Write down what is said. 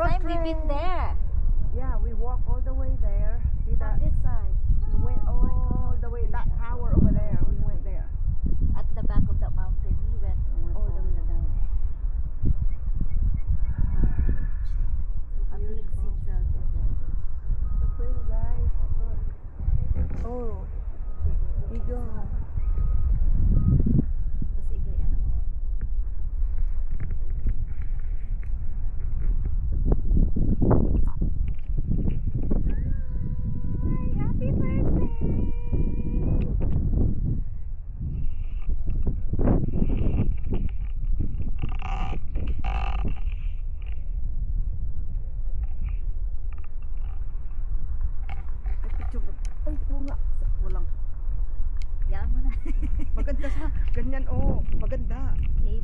road time we've trip. been there. Yeah, we walked all the way there. See On that? this side. We went all the way. That tower over there. We went there. At the back of the mountain, we went all the way down. A big zigzag in there. So pretty, guys. Look. Oh, eagle. Tapos igay ano. Hi, happy birthday! Ay, bunga. Walang. Yan mo na. Maganda sa ganyan, oh. Maganda. Okay,